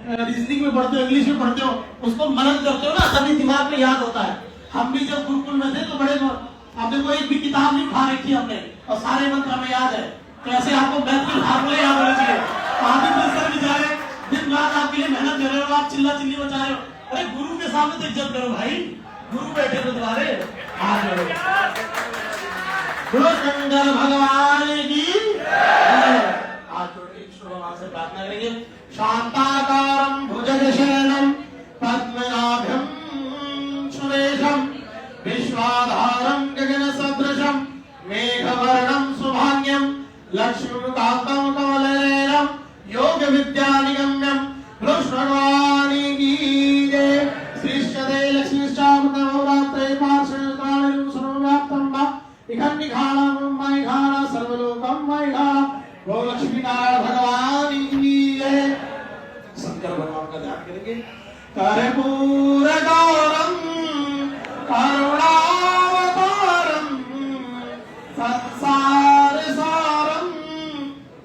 Reasoning में पढ़ते हो, इंग्लिश में पढ़ते हो, उसको मनन करते हो ना, तभी दिमाग में याद होता है। हम भी जब गुरुकुल में थे तो बड़े, अब देखो एक भी किताब नहीं उठा रखी हमने और सारे मंत्र हमें याद है। तो ऐसे आपको मैथ के फार्मूले याद होने चाहिए। आदित्य सर बेचारे दिन रात आपके लिए मेहनत कर रहे हो, आप चिल्ला चिल्ली मचा रहे हो। अरे गुरु के सामने तो इज्जत करो भाई, गुरु बैठे तो तुम्हारे हाथ जोड़ो। गुरु शंकर भगवान की हाथ जोड़ के ईश्वर भगवान से प्रार्थना करेंगे। शांताकारं भुजगशयनं पद्मनाभं सुरेशं विश्वाधारं गगनसदृशं मेघवर्णं शुभांग्यं लक्ष्मीकान्तं कमलनयनं योग विद्यानिगम्यं भगवान की जय। श्रीष्ठदे लक्ष्मीश्चामृतमहोरात्रे पार्श्वत्राणिं सर्वव्याप्तं वा इखन्निखाणं मैघाणा सर्वलोकं मैघाणा गो लक्ष्मीनारायण भगवान की जय। शंकर भगवान का ध्यान करेंगे। कर्पूर गौरम करुणावतारम संसार सारम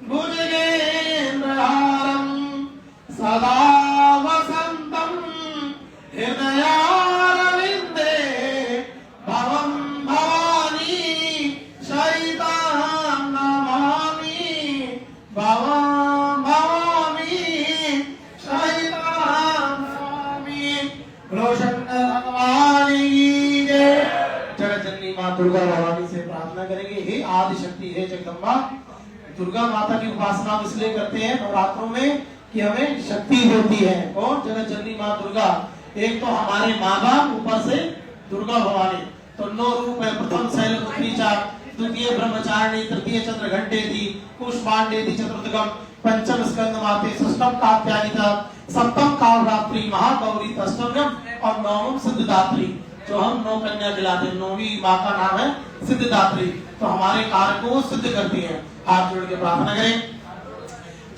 भुजगेन्द्रहारम सदा वसंतम हृदयारविंदे भवं भवानी सहितं नमामि भवं भवानी सहितं नमामि। रोशन भगवान की जय। जगत जननी माँ दुर्गा भवानी से प्रार्थना करेंगे। हे आदि शक्ति, हे जगदम्बा, दुर्गा माता की उपासना हम इसलिए करते हैं नवरात्रों में कि हमें शक्ति होती है। कौन? जगत जननी माँ दुर्गा। एक तो हमारे माँ बाप, ऊपर से दुर्गा भवानी। तो 9 रूप है। प्रथम शैलपुत्री चा, द्वितीय ब्रह्मचारिणी, तृतीय चंद्रघंटे थी, कुष्मांडे थी, चतुर्थकम, पंचम स्कंद माते, षष्ठम कात्यायनी, सप्तम कालरात्रि महागौरी, अष्टम और नवम सिद्धदात्री। जो हम 9 कन्या दिलाते हैं, 9वीं माँ का नाम है सिद्धदात्री। तो हमारे कार्य को सिद्ध करती है। हाथ जोड़ के प्रार्थना करें।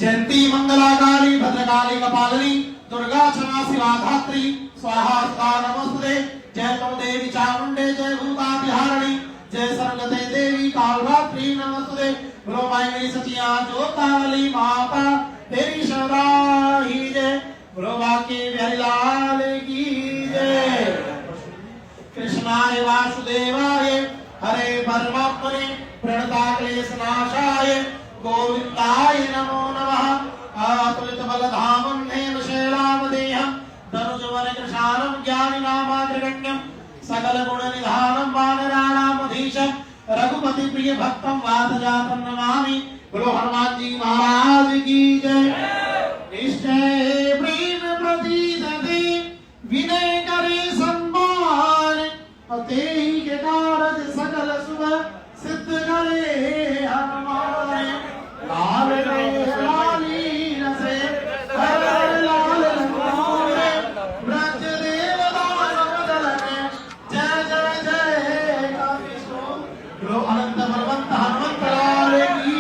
जयंती मंगला काली भद्रकाली कपालिनी दुर्गा क्षमा शिवा धात्री स्वाहा नमस्ते। जय तुम देवी चामुंडे जय भूतातिहारिणी जय सर्वगते देवी कालरात्रि नमस्ते। बोलो माई मेरी सचिया जोतावली माता तेरी सदा ही जय। बोलो बाकी बिहारी लाल की जय। कृष्णाय वासुदेवाय हरे परमात्मने प्रणता क्लेशनाशाय गोविंदाय नमो नमः। अतुलित बलधामं हेमशैलामदेहं धनुजवन कृशानं ज्ञानिनामाग्रगण्यं सकल गुण निधानं वानराणामधीशं रघुपति प्रिय भक्तं वातजातं नमामि। बोलो हनुमान जी महाराज की जय। निश्चय प्रेम प्रतीतते विनय करे सम्मान तेहि के कारज सकल शुभ सिद्ध करे हनुमान। लाल लाली रसे हर लाल लंगोरे ब्रज देवदास बदलने जय जय जय कामेश्वर। लो अनंत बलवंत हनुमंत लाल की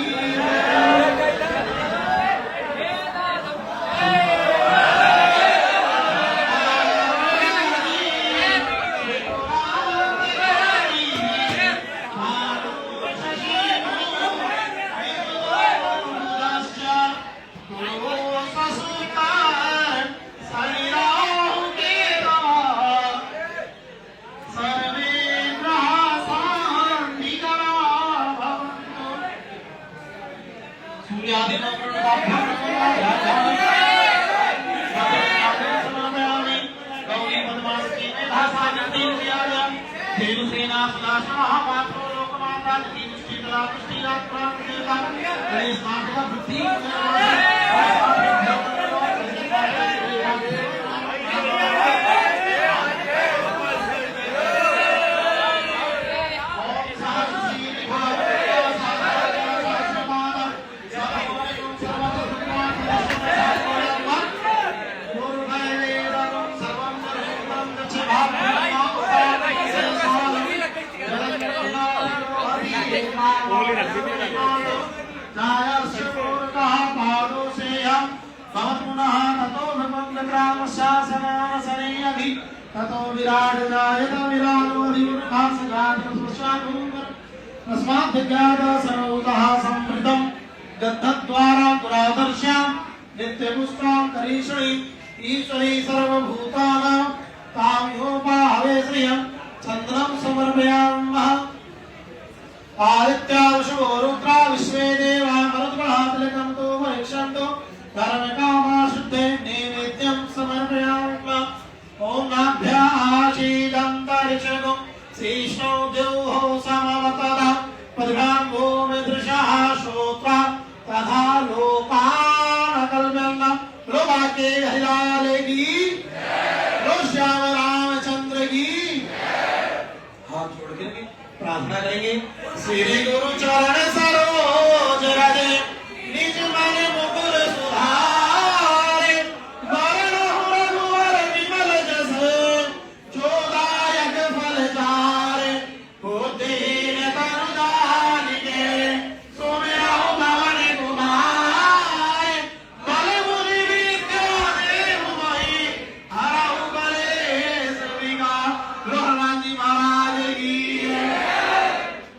ततो विराट जायत विरालो अधिमुखास गात्र सुशानुंगर तस्मात् ज्ञात सर्वतः संवृतम् गद्धद्वारा पुरादर्श्याम् नित्यपुष्टां करीषणीं ईश्वरी सर्वभूतानां काम्योपाहवे श्रियं चन्द्रं समर्पयामः। आदित्यावशो रुद्रा विश्वे देवा मरुद्गणातिलकं तो परीक्षन्तु कर्मकामा शुद्धे नैवेद्यं समर्पयामः। ओम नाभ्याशीदन्तरिक्षगुं शीष्णो द्योः समवतदा पद्भ्याम्भो विदृशः श्रोत्रा तथा लोकानकल्पन्न लोकाके हरिलाल की लो श्याम रामचंद्र की। हाथ जोड़ के प्रार्थना करेंगे। श्री गुरु चरण सरोज रज निज मन मुकुर सुधारे वरण रघुवर विमल जस जोदायक फल चारे बुद्धिहीन तनु जानिके सुमिरहु भवन कुमार बल बुद्धि विद्या देहु मोहि हरहु कलेश विकार। हनुमान जी महाराज की।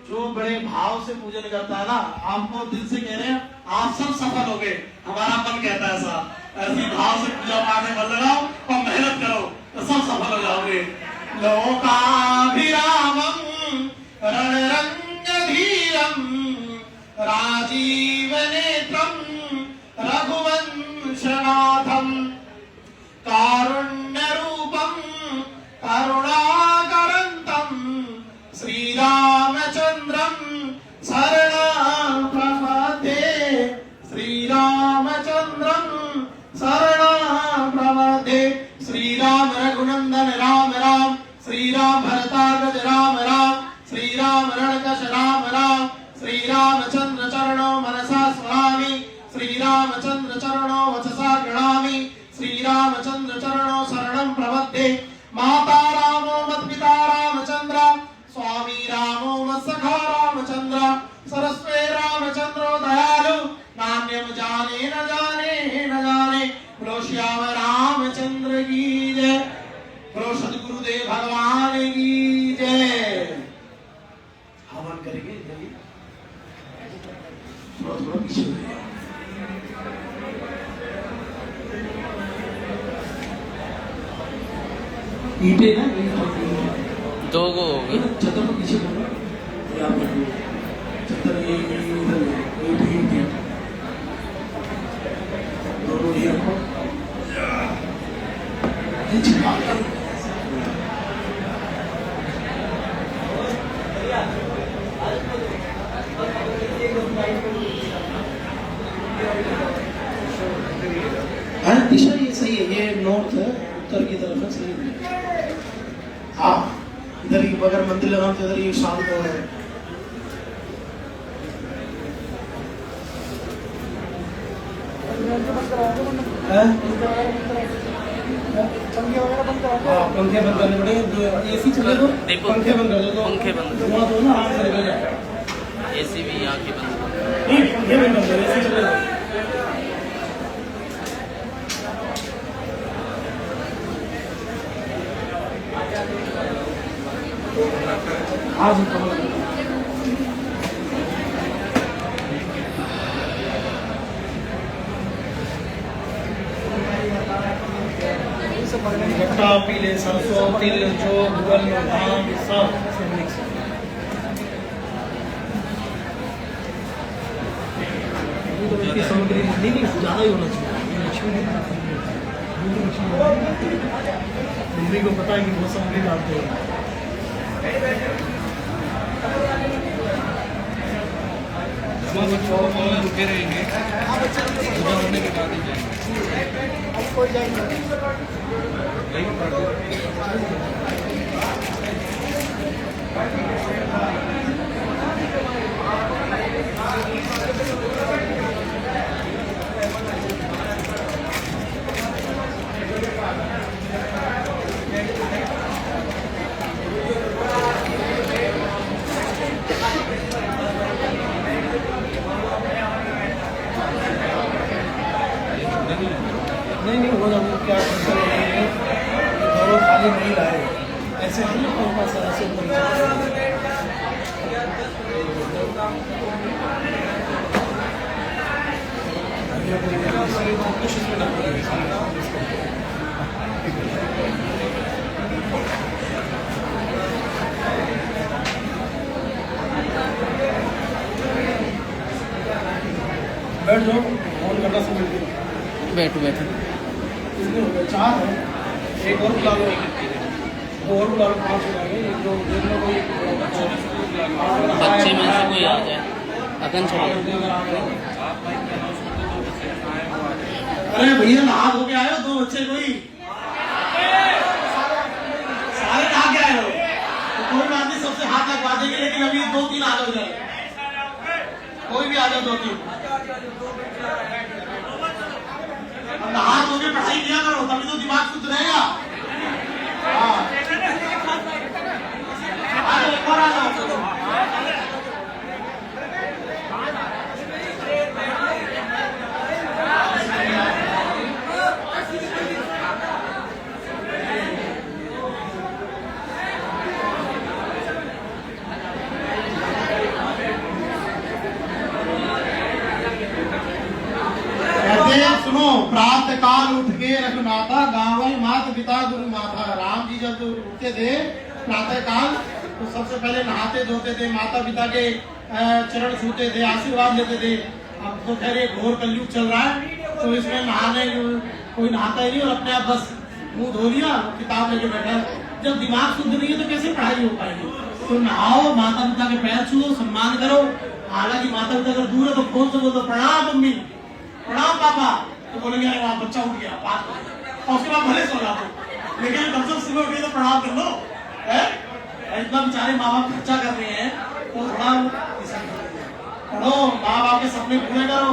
जो बड़े भाव से पूजन करता है ना, आपको दिल से कह रहे हैं आप सब सफल हो गए। हमारा मन कहता है ऐसा, ऐसी भाव से पूजा पाठ में मन लगाओ और मेहनत करो तो सब सफल हो जाओगे। लोकाभिरामं रणरंगधीरं राजीव नेत्रं रघुवंशनाथं कारुण्यरूपं करुणाकरन्तं श्रीरामचन्द्रं शरणं प्रपद्ये। श्रीरामचन्द्रं शरणं प्रपद्ये। श्रीराम रघुनंदन राम राम श्रीराम भरताग्रज राम राम श्रीराम रणकश राम राम श्रीरामचंद्र चरणो मनसा स्मरामि श्रीरामचंद्र चरणो वचसा गृणामि श्रीरामचंद्र चरणो शरणं प्रपद्ये। माता रामो मत्पिता रामचंद्र स्वामी रामो मत्सखा रामचंद्र सरस्वे रामचंद्रो दयालु नान्यम जाने न जाने न जाने। बोलो श्याम रामचंद्र की जय। बोलो सद्गुरुदेव भगवान की जय। हवन करेंगे थोड़ा थोड़ा पीछे हो जाइए। ईंटे ना दो गो होगी। छतर को पीछे करो या छतर ये इधर ईंटे दोनों ही रखो। दिशा ये सही है, ये नॉर्थ है, उत्तर की तरफ है, सही है। हाँ इधर ही अगर मंदिर लगाओ तो इधर ये शांत हो है। पंखे बंद करने पड़ेंगे। एसी चले दो, पंखे बंद कर दो। पंखे बंद धुआं तो ना आग से निकल जाए। एसी भी आंखें बंद नहीं पंखे बंद कर दो, एसी चले दो। आज खट्टा पीले सरसों तिल जो गूगल धान सब मिक्स। सामग्री नहीं ज्यादा ही होना चाहिए। मम्मी को पता है कि वो सामग्री डालते हैं। रुके रहेंगे पूजा होने के बाद ही जाएंगे। नहीं हो जाए क्या खाली नहीं लाए ऐसे नहीं ऐसे बैठ जाओ और घंटा से मिलती है। बैठो बैठो। इसमें हो गए 4 है, एक और बुला लो, 2 और बुला लो, 5 हो जाएंगे। जो देख लो कोई बच्चे में से कोई आ जाए अगन छोड़ो। अरे भैया नहा धो के आए हो 2 बच्चे कोई सारे नहा के आए हो तो कोई बात नहीं, सबसे हाथ लगवा देंगे, लेकिन अभी 2-3 आ जाओ इधर, कोई भी आ जाओ 2-3। नहा धो के पढ़ाई किया करो तभी तो दिमाग शुद्ध रहेगा। हाँ आ जाओ, एक और आ जाओ। सुनो, प्रातः काल उठ के रघुनाथा गावई माता पिता गुरु माता। राम जी जब उठते थे प्रातः काल तो सबसे पहले नहाते धोते थे, माता पिता के चरण छूते थे, आशीर्वाद लेते थे। अब तो खैर ये घोर कलयुग चल रहा है तो इसमें नहाने कोई नहाता ही नहीं और अपने आप बस मुंह धो लिया, किताब लेके बैठा। जब दिमाग शुद्ध नहीं है तो कैसे पढ़ाई हो पाएगी? तो नहाओ, माता पिता के पैर छुओ, सम्मान करो। हालांकि माता पिता अगर दूर है तो फोन से बोलो प्रणाम मम्मी, प्रणाम पापा, तो बोलेंगे अरे वहां बच्चा उठ गया बात, और उसके बाद भले सो जाते, लेकिन कम से कम सुबह उठे तो प्रणाम कर लो। इतना बेचारे माँ बाप खर्चा कर रहे हैं तो थोड़ा पढ़ो, माँ बाप के सपने पूरे करो।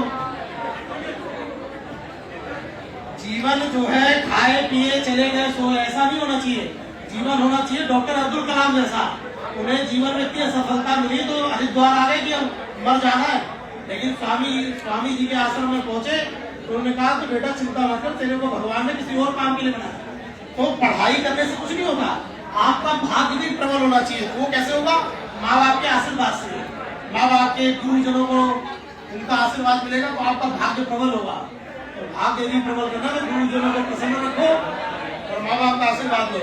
जीवन जो है खाए पिए चले गए सो ऐसा नहीं होना चाहिए। जीवन होना चाहिए डॉक्टर अब्दुल कलाम जैसा। उन्हें जीवन में इतनी असफलता मिली तो हरिद्वार आ गए कि अब मर जाना है, लेकिन स्वामी जी के आश्रम में पहुंचे तो उन्होंने कहा कि बेटा चिंता मत कर, तेरे को भगवान ने किसी और काम के लिए बनाया। तो पढ़ाई करने से कुछ नहीं होता, आपका भाग्य भी प्रबल होना चाहिए। वो कैसे होगा? माँ बाप के आशीर्वाद से। माँ बाप के गुरुजनों को उनका आशीर्वाद मिलेगा तो आपका भाग्य प्रबल होगा। तो भाग्य यदि प्रबल करना तो गुरुजनों को प्रसन्न रखो और माँ बाप का आशीर्वाद लो।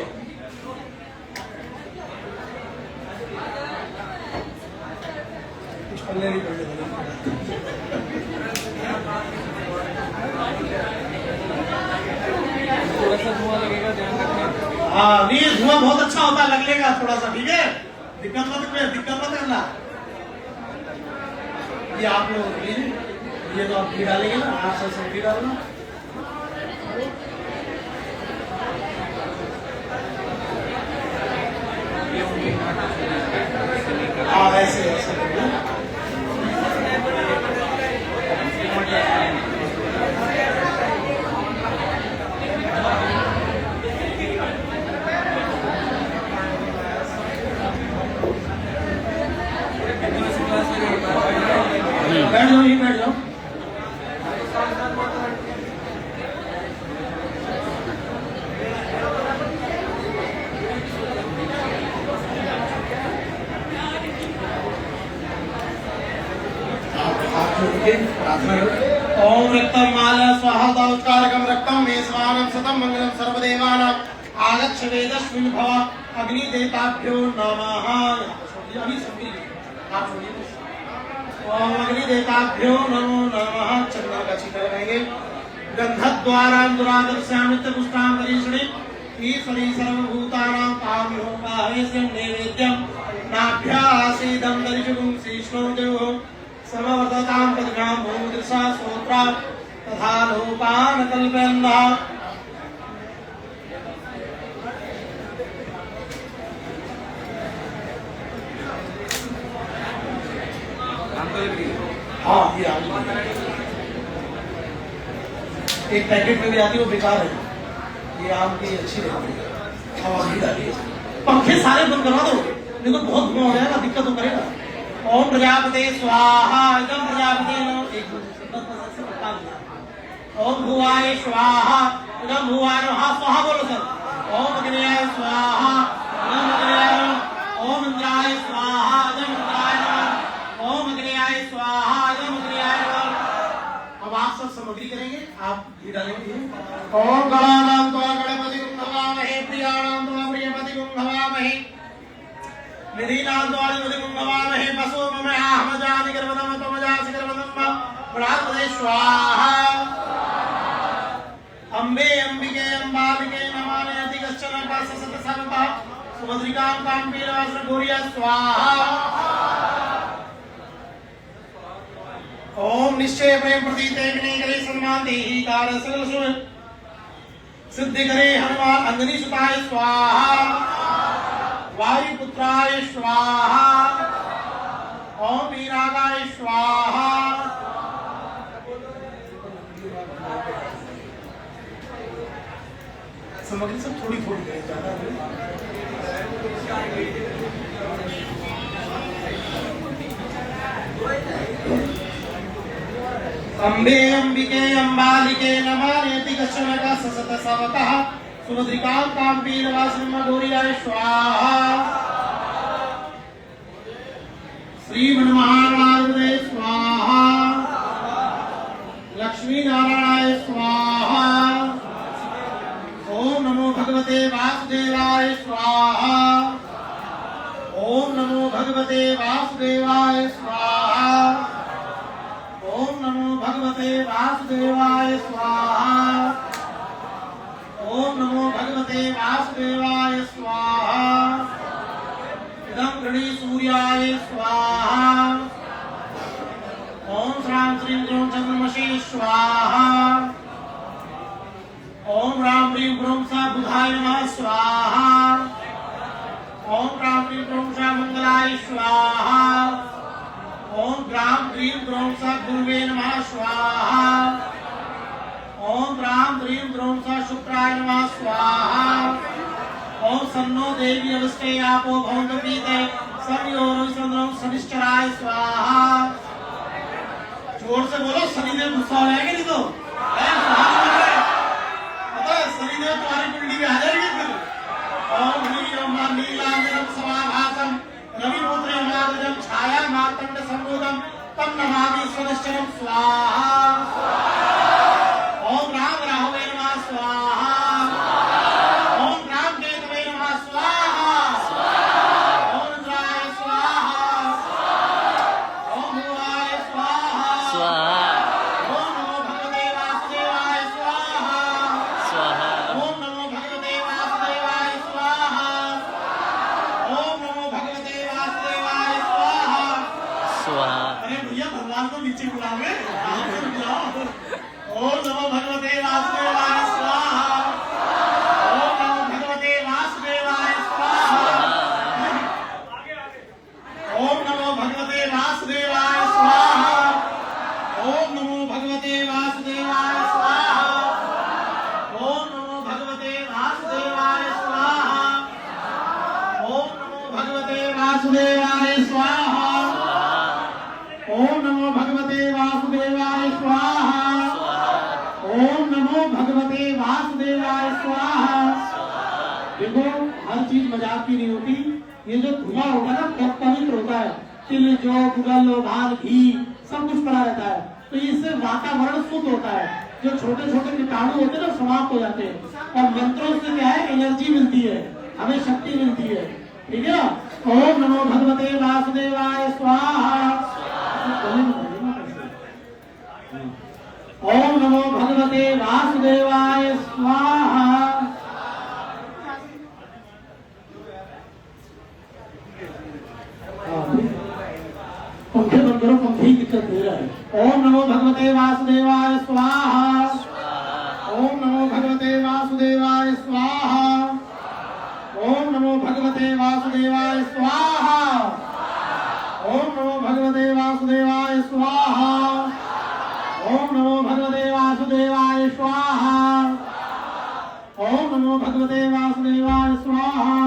कुछ पढ़ने नहीं पड़े। हाँ नहीं, धुआं बहुत अच्छा होता है, लगेगा थोड़ा सा, ठीक है, दिक्कत मत करना। ये आप लोग ये तो आप घी डालेंगे ना, आप सब घी डालना। हाँ ऐसे बैठ जाओ, बैठ जाओ। ओम रक्तम माला स्वाहा दाउत्कारकम रक्तम मेस्वानम सतम मंगलम सर्वदेवानां आगच्छ वेदस्मिन् भव अग्नि देवताभ्यो नमः। अभी सभी आप छोड़िए। ओम अग्नि देवताभ्यो नमो नमः। चंदन का छिटा लगाएंगे। गंधद्वारां दुरादर्श्यामित्र पुष्टां करीषणे ईश्वरी सर्वभूतानां पावयोपाहेस्य नैवेद्यं नाभ्यासीदं दर्शगुं श्रीष्णो देवो समवर्ततां पदग्रां भूदृशा सोत्रा तथा लोपान कल्पयन्ना। हाँ ये एक पैकेट में भी आती है, वो बेकार है। ये आम की अच्छी रहती है, हवा भी डालिए। पंखे सारे बंद करवा दो, नहीं तो बहुत धुआं हो जाएगा, दिक्कत तो करेगा। ओम प्रजापते स्वाहा इदं प्रजापते ओम भुवाय स्वाहा इदं भुवाय नमः। स्वाहा बोलो सर। ओम अग्नयाय स्वाहा इदं अग्नयाय नमः। ओम इंद्राय स्वाहा इदं इंद्राय नमः। ओम अग्नयाय स्वाहा इदं अग्नयाय नमः। अब आप सब सामग्री करेंगे, आप भी डालेंगे। ओम गणानां त्वा गणपति हवामहे, प्रियाणां त्वा प्रियपति हवामहे, निधीनां त्वा निधि हवामहे, वसो मम आहमजानि गर्वदम तमजासि गर्वदम प्राणपदे स्वाहा। अम्बे अंबिके अंबालिके नमामि कश्चन सत सर्वतः सुभद्रिकां काम्बीरवासर गौर्या स्वाहा। ओम निश्चय प्रेम प्रतीते विनय सम्मान देहि कार सकल शुभ सिद्धि करे हनुमान अंजनी सुताय स्वाहा। वायुपुत्राय स्वाहा। ओम वीरागाय स्वाहा। सामग्री सब थोड़ी थोड़ी है, ज्यादा नहीं। अम्बे अंबिके अंबालिके नमामि कश्चन सत सर्वतः सुभद्रिकां काम्बीरवासिनीं गौर्याय स्वाहा। श्रीमन्महागणाधिपतये स्वाहा। लक्ष्मी नारायणाय स्वाहा। ओम नमो भगवते वासुदेवाय स्वाहा। ओम नमो भगवते वासुदेवाय स्वाहा। ओम नमो भगवते वासुदेवाय स्वाहा। ओम नमो भगवते वासुदेवाय स्वाहा। इदं गृणी सूर्याय स्वाहा। ओम श्रां श्रीं ग्रौं चंद्रमसि स्वाहा। ओम राम ह्रीं ग्रौं सा बुधाय नमः स्वाहा। ओम राम ह्रीं ग्रौं सा मंगलाय स्वाहा। ओम ग्राम ग्रीं ग्रौं सा गुरुवे नमः स्वाहा। ओम राम ह्रीं ग्रौं सा शुक्राय नमः स्वाहा। ओम सन्नो देवी अवस्ते आपो भवन्तु पीते संयोरो चंद्रं शनिश्चराय स्वाहा। जोर से बोलो, शनिदेव गुस्सा हो जाएंगे नहीं तो शनिदेव तुम्हारी कुंडली में आ जाएंगे फिर। ओम नीलम नीलांजनम समाभासम रविपुत्र माधुर्यम छाया मार्तंड संबोधम तम नमामि स्वनिश्चरम स्वाहा। ओम राम राहवे नमः स्वाहा। ओम राम केतवे नमः स्वाहा। ओम रुद्राय स्वाहा। ओम भुवाय स्वाहा। ओम नमो भगवते वासुदेवाय स्वाहा। ओम नमो भगवते वासुदेवाय स्वाहा। ओम नमो भगवते वासुदेवाय स्वाहा। अरे भैया भगवान को नीचे बुलाओगे, ओम नमो भगवते वासुदेवाय स्वाहा। ओम नमो भगवते वासुदेवाय स्वाहा। ओम नमो भगवते वासुदेवाय स्वाहा। ओम नमो भगवते वासुदेवाय स्वाहा। ओम नमो भगवते वासुदेवाय स्वाहा। ओम नमो भगवते वासुदेवाय स्वाहा। ओम नमो भगवते वासुदेवाय स्वाहा। ओम नमो भगवते वासुदेवाय स्वाहा। देखो, हर चीज मजाक की नहीं होती। ये जो धुआं होता है ना, बहुत पवित्र होता है। तिल जौ गुगल भार घी सब कुछ पड़ा रहता है, तो इससे वातावरण शुद्ध होता है। जो छोटे छोटे कीटाणु होते हैं ना, समाप्त हो जाते हैं। और मंत्रों से क्या है, एनर्जी मिलती है, हमें शक्ति मिलती है। ठीक है ना। ओम नमो भगवते वासुदेवाय स्वाहा। ओम नमो भगवते वासुदेवाय स्वाहा। पंखे बंद करो, पंखे ही दिक्कत दे रहा है। ओम नमो भगवते वासुदेवाय स्वाहा। ओम नमो भगवते वासुदेवाय स्वाहा। ओम नमो भगवते वासुदेवाय स्वाहा। ओम नमो भगवते वासुदेवाय स्वाहा। ओम नमो भगवते वासुदेवाय स्वाहा। ओम नमो भगवते वासुदेवाय स्वाहा।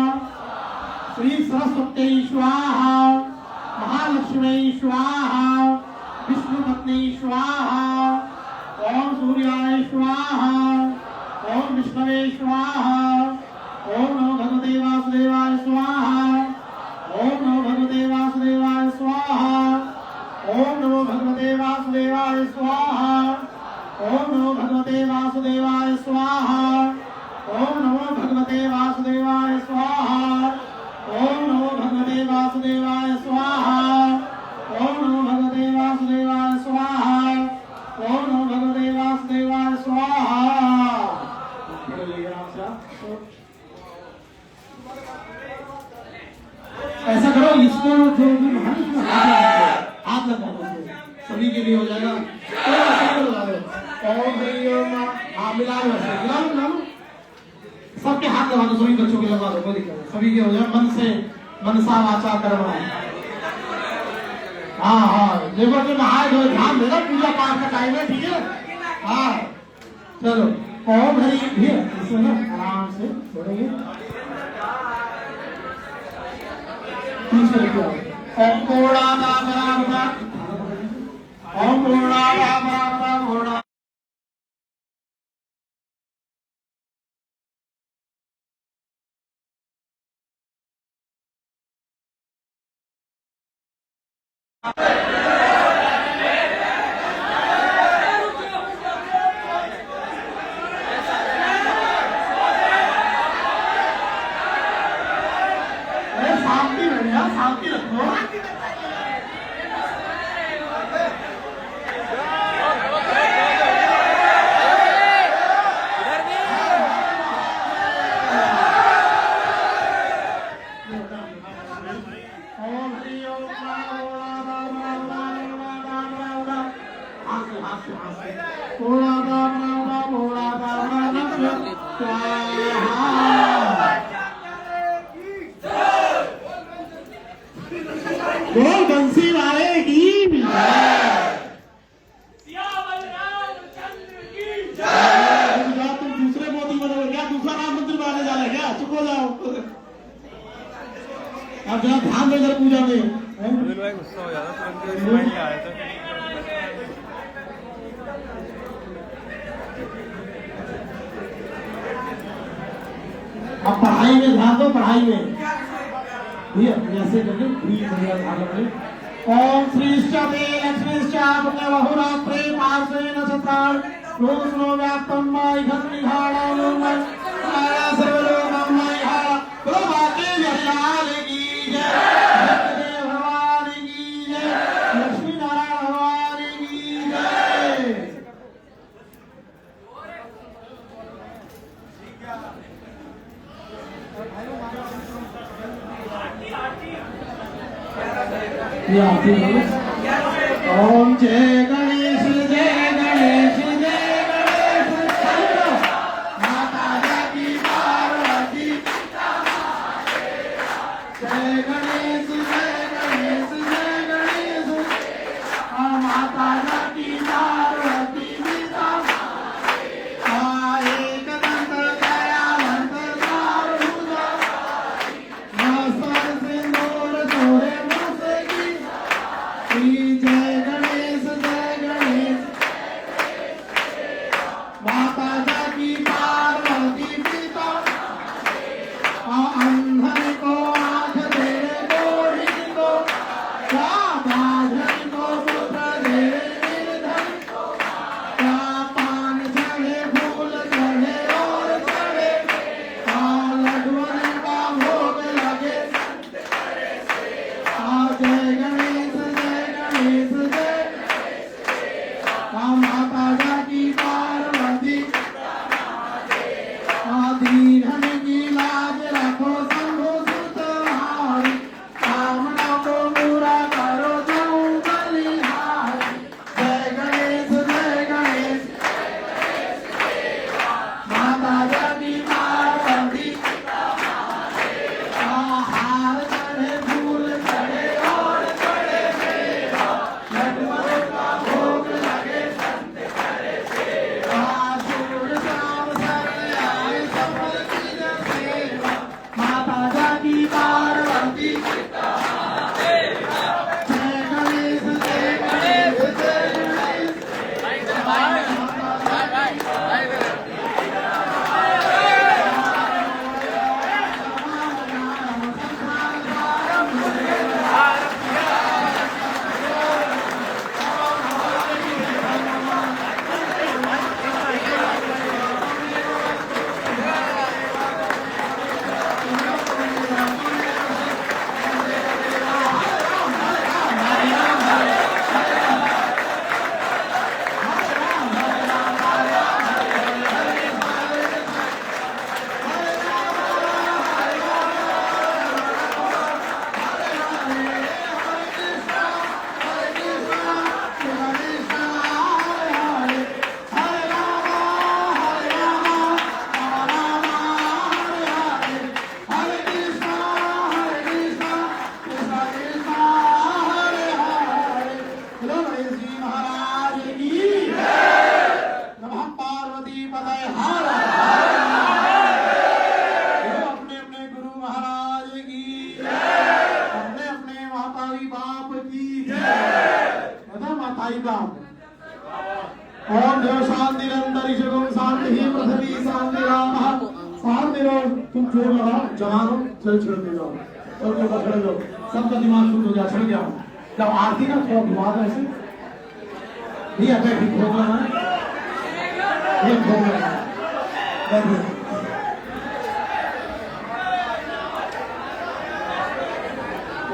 श्री सरस्वती स्वाहा। महालक्ष्मी स्वाहा। विष्णुपत्नी स्वाहा। ओम सूर्याय स्वाहा। ओम विष्णवे स्वाहा। ओम नमो भगवते वासुदेवाय स्वाहा। ओम नमो भगवते वासुदेवाय स्वाहा। ओम नमो भगवते वासुदेवाय स्वाहा। ओम नमो भगवते वासुदेवाय स्वाहा। ओम नमो भगवते वासुदेवाय स्वाहा। ओम नमो भगवते वासुदेवाय स्वाहा। ओम नमो भगवते वासुदेवाय स्वाहा। ओम नमो भगवते वासुदेवाय स्वाहा। ऐसा करो, इसको जो भी हाथ लगा दो, सभी के लिए हो जाएगा। ओम हरि ओम। हाँ मिला लो, मिला लो, सबके हाथ लगा दो, सभी बच्चों के लगा दो, कोई दिक्कत नहीं, सभी के हो जाए। मन से मनसा वाचा कर्म। हाँ हाँ, देखो जो नहाए धोए ध्यान देना, पूजा पाठ का टाइम है, ठीक है। हाँ चलो, ओम हरि इसमें ना आराम से छोड़ेंगे। ओम पूर्णादा बराबरा, ओम पूर्णादा बराबरा पूर्णा। शांति बढ़िया, शांति रखो। बोल बंसी वाले की तुम दूसरे मोदी बनोगे क्या? दूसरा राम मंदिर बनाने जा रहे क्या? चुप हो जाओ। अब जरा ध्यान दे जरा पूजा में। गुस्सा हो जाता तुरंत आया था। अब पढ़ाई में ध्यान दो, पढ़ाई में ऐसे करके। ओम श्रीश्चते लक्ष्मीश्चापने बहुरात्रे पार्श्वे नक्षत्राण रोषनो व्याप्तम माय घटनिघाणो मय आया सर्वलोकम मय हा। बोलो बाकी हरिलाल की जय, भक्तदेव भगवान की जय, लक्ष्मी नारायण भगवान की जय। ओम जय गणेश जय गणेश जय गणेश। माता की पार्वती जय गणेश जय गणेश जय गणेश। माता की पार्वती पिता एक दंत दयावंत दारुणा नसर सिंदूर चोरे जय गणेश जय गणेश। माता की पार्वती पिता अंधन को आँख दे ओम शांतिरंतरिक्षगुम शांति पृथ्वी शांतिरामः शांतिरो। तुम चोर लगाओ जवानों चल छोड़ दे जाओ और जो पकड़ लो सबका दिमाग शुद्ध हो जाए छोड़ जाओ। जब आरती ना थोड़ा घुमा दो ऐसे भैया बैठ खोलना है ये खोलना है।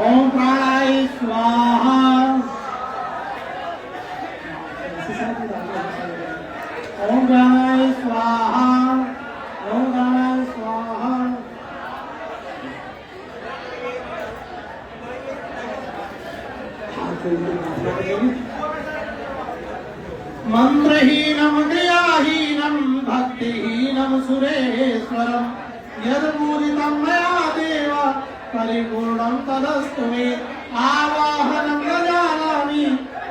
ओम प्राणाय स्वाहा ओम प्राणाय स्वाहा ओम प्राणाय स्वाहा। मंत्रहीनम क्रियाहीनम भक्तिहीनम सुरेश्वरम यदपूजितं मया देव परिपूर्णं तदस्तु मे। आवाहनं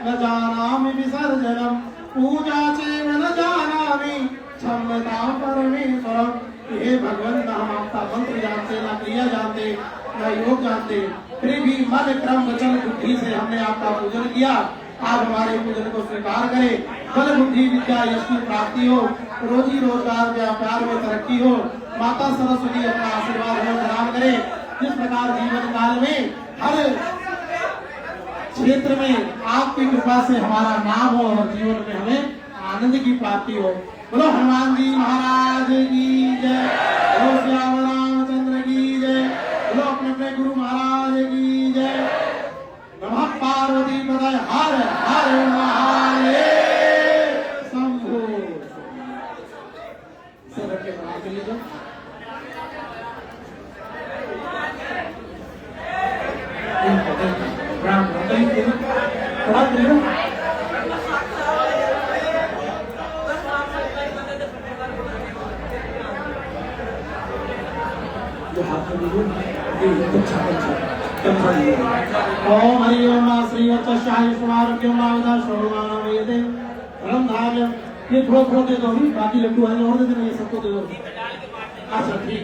न जानामि विसर्जनं पूजा चैव न जानामि क्षम्यतां परमेश्वरम्। हे भगवान, न हम आपका मंत्र जानते, न क्रिया जानते, न योग जानते, फिर भी मन क्रम वचन बुद्धि से हमने आपका पूजन किया। आप हमारे पूजन को स्वीकार करें। बल बुद्धि विद्या यश की प्राप्ति हो, रोजी रोजगार व्यापार में तरक्की हो। माता सरस्वती अपना आशीर्वाद हमें प्रदान करे। जिस प्रकार जीवन काल में हर क्षेत्र में आपकी कृपा से हमारा नाम हो और जीवन में हमें आनंद की प्राप्ति हो। बोलो हनुमान जी महाराज की जय, बोलो श्याम रामचंद्र की जय, बोलो अपने अपने गुरु महाराज की जय। नमः पार्वती पतये हर हर महादेव शंभो। सब के बना के लीजिए। राम ओम हरि ओम श्री वत्साय शुभारभ्यम नावदा शोभानामयते परम धार्यम। ये थोड़ा थोड़ा दे दो, बाकी लड्डू है और दे देना, ये सबको दे दो। अच्छा ठीक